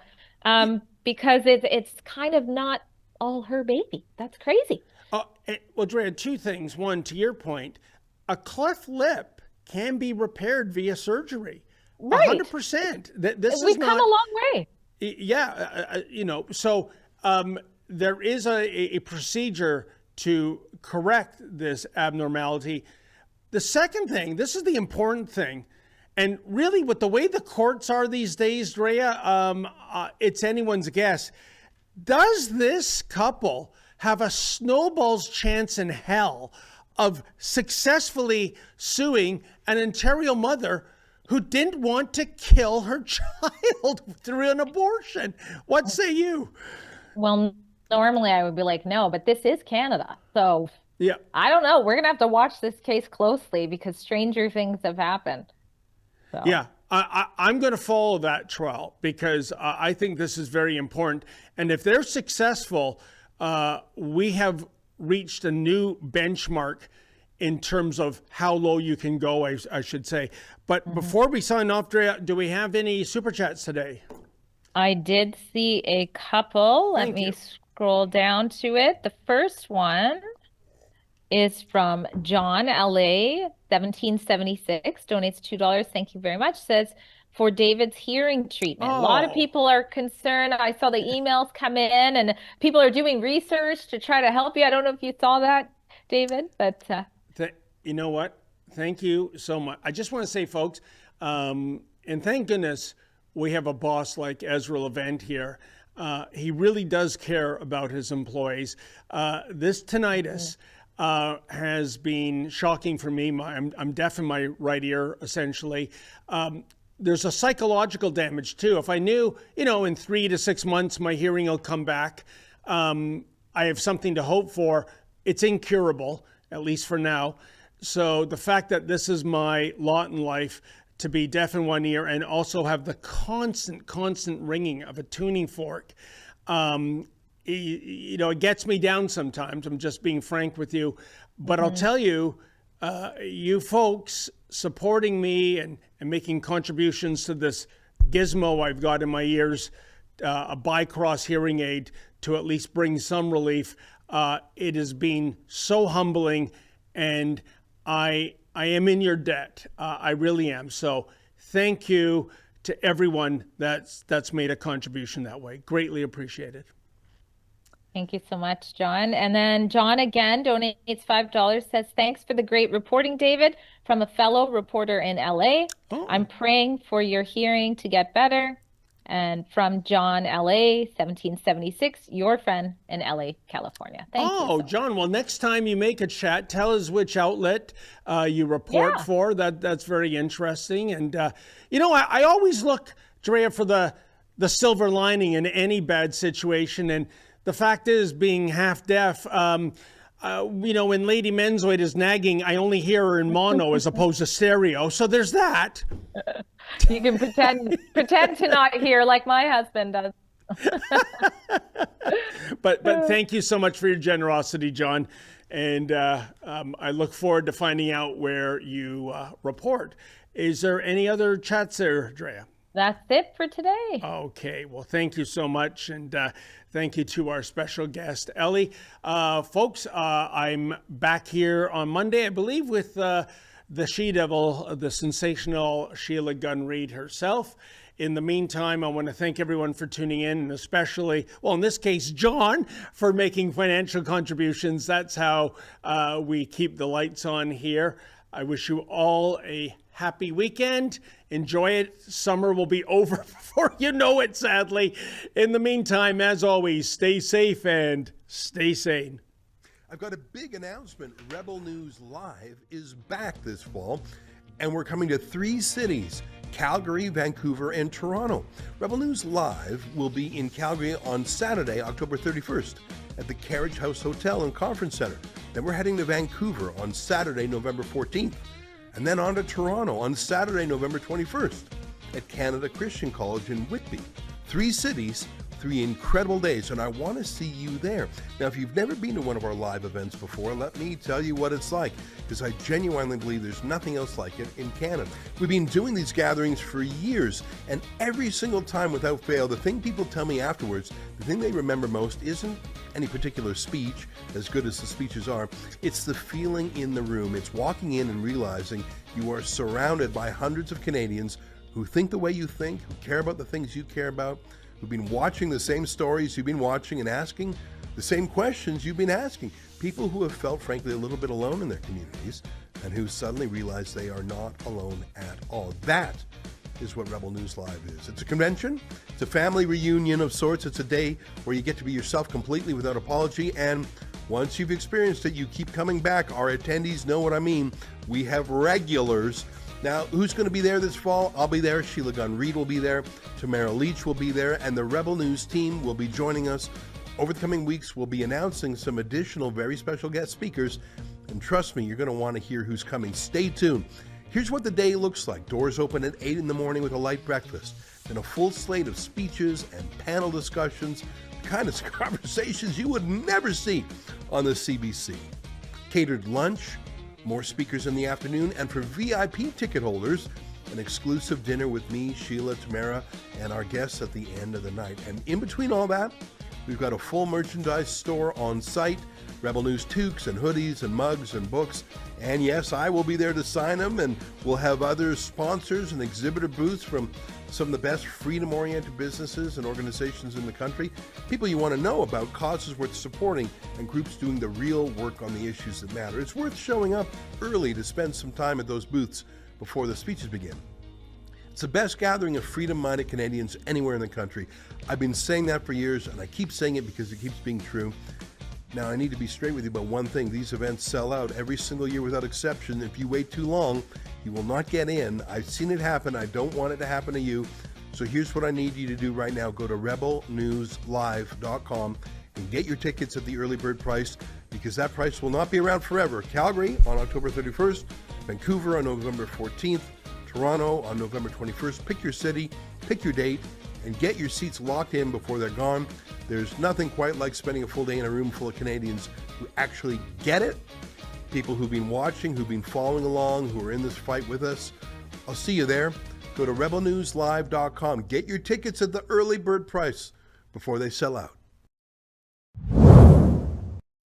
because it's kind of not all her baby. That's crazy. Well, Drea, two things. One, to your point, a cleft lip can be repaired via surgery. Right. 100%. We've come a long way. Yeah. So there is a procedure to correct this abnormality. The second thing, this is the important thing, and really with the way the courts are these days, Drea, it's anyone's guess. Does this couple have a snowball's chance in hell of successfully suing an Ontario mother who didn't want to kill her child through an abortion? What say you? Well, normally I would be like, no, but this is Canada. So yeah, I don't know. We're going to have to watch this case closely because stranger things have happened. So. Yeah. I'm going to follow that trial because I think this is very important. And if they're successful, we have reached a new benchmark in terms of how low you can go, I should say. But before we sign off, Drea, do we have any super chats today? I did see a couple. Let me scroll down to it. The first one is from John LA 1776, donates $2. Thank you very much. Says, for David's hearing treatment. A lot of people are concerned. I saw the emails come in and people are doing research to try to help you. I don't know if you saw that, David, but you know what? Thank you so much. I just want to say, folks, and thank goodness we have a boss like Ezra Levent here. He really does care about his employees. This tinnitus has been shocking for me. I'm deaf in my right ear, essentially. There's a psychological damage too. If I knew, in 3 to 6 months, my hearing will come back, I have something to hope for. It's incurable, at least for now. So the fact that this is my lot in life, to be deaf in one ear and also have the constant ringing of a tuning fork, it gets me down sometimes. I'm just being frank with you. But I'll tell you, you folks supporting me and making contributions to this gizmo I've got in my ears, a Bicross hearing aid to at least bring some relief. It has been so humbling, and I am in your debt. I really am. So thank you to everyone that's made a contribution that way. Greatly appreciated. Thank you so much, John. And then John again donates $5, says, thanks for the great reporting, David, from a fellow reporter in LA. I'm praying for your hearing to get better. And from John LA 1776, your friend in LA, California. Thank you. Oh, John, well, next time you make a chat, tell us which outlet you report for. That's very interesting. And, I always look, Drea, for the silver lining in any bad situation. And the fact is, being half deaf, when Lady Menzoid is nagging, I only hear her in mono as opposed to stereo. So there's that. You can pretend to not hear like my husband does. But thank you so much for your generosity, John. And I look forward to finding out where you report. Is there any other chats there, Drea? That's it for today. Okay. Well, thank you so much. And thank you to our special guest, Élie. Folks, I'm back here on Monday, I believe, with the she-devil, the sensational Sheila Gunn Reid herself. In the meantime, I want to thank everyone for tuning in, and especially, well, in this case, John, for making financial contributions. That's how we keep the lights on here. I wish you all a happy weekend. Enjoy it. Summer will be over before you know it, sadly. In the meantime, as always, stay safe and stay sane. I've got a big announcement. Rebel News Live is back this fall, and we're coming to 3 cities: Calgary, Vancouver, and Toronto. Rebel News Live will be in Calgary on Saturday, October 31st at the Carriage House Hotel and Conference Center. Then we're heading to Vancouver on Saturday, November 14th, and then on to Toronto on Saturday, November 21st at Canada Christian College in Whitby. 3 cities, 3 incredible days, and I want to see you there. Now, if you've never been to one of our live events before, let me tell you what it's like, because I genuinely believe there's nothing else like it in Canada. We've been doing these gatherings for years, and every single time without fail, the thing people tell me afterwards, the thing they remember most isn't any particular speech, as good as the speeches are. It's the feeling in the room. It's walking in and realizing you are surrounded by hundreds of Canadians who think the way you think, who care about the things you care about, who've been watching the same stories you've been watching and asking the same questions you've been asking. People who have felt, frankly, a little bit alone in their communities and who suddenly realize they are not alone at all. That is what Rebel News Live is. It's a convention. It's a family reunion of sorts. It's a day where you get to be yourself completely without apology. And once you've experienced it, you keep coming back. Our attendees know what I mean. We have regulars. Now, who's going to be there this fall? I'll be there. Sheila Gunn Reid will be there. Tamara Leach will be there. And the Rebel News team will be joining us. Over the coming weeks, we'll be announcing some additional very special guest speakers. And trust me, you're going to want to hear who's coming. Stay tuned. Here's what the day looks like. Doors open at 8 in the morning with a light breakfast. Then a full slate of speeches and panel discussions, the kind of conversations you would never see on the CBC. Catered lunch, more speakers in the afternoon, and for VIP ticket holders, an exclusive dinner with me, Sheila, Tamara, and our guests at the end of the night. And in between all that, we've got a full merchandise store on site, Rebel News toques and hoodies and mugs and books. And yes, I will be there to sign them, and we'll have other sponsors and exhibitor booths from some of the best freedom-oriented businesses and organizations in the country, people you want to know about, causes worth supporting, and groups doing the real work on the issues that matter. It's worth showing up early to spend some time at those booths before the speeches begin. It's the best gathering of freedom-minded Canadians anywhere in the country. I've been saying that for years, and I keep saying it because it keeps being true. Now, I need to be straight with you about one thing. These events sell out every single year without exception. If you wait too long, you will not get in. I've seen it happen. I don't want it to happen to you. So here's what I need you to do right now. Go to rebelnewslive.com and get your tickets at the early bird price, because that price will not be around forever. Calgary on October 31st, Vancouver on November 14th, Toronto on November 21st. Pick your city, pick your date, and get your seats locked in before they're gone. There's nothing quite like spending a full day in a room full of Canadians who actually get it, people who've been watching, who've been following along, who are in this fight with us. I'll see you there. Go to rebelnewslive.com. Get your tickets at the early bird price before they sell out.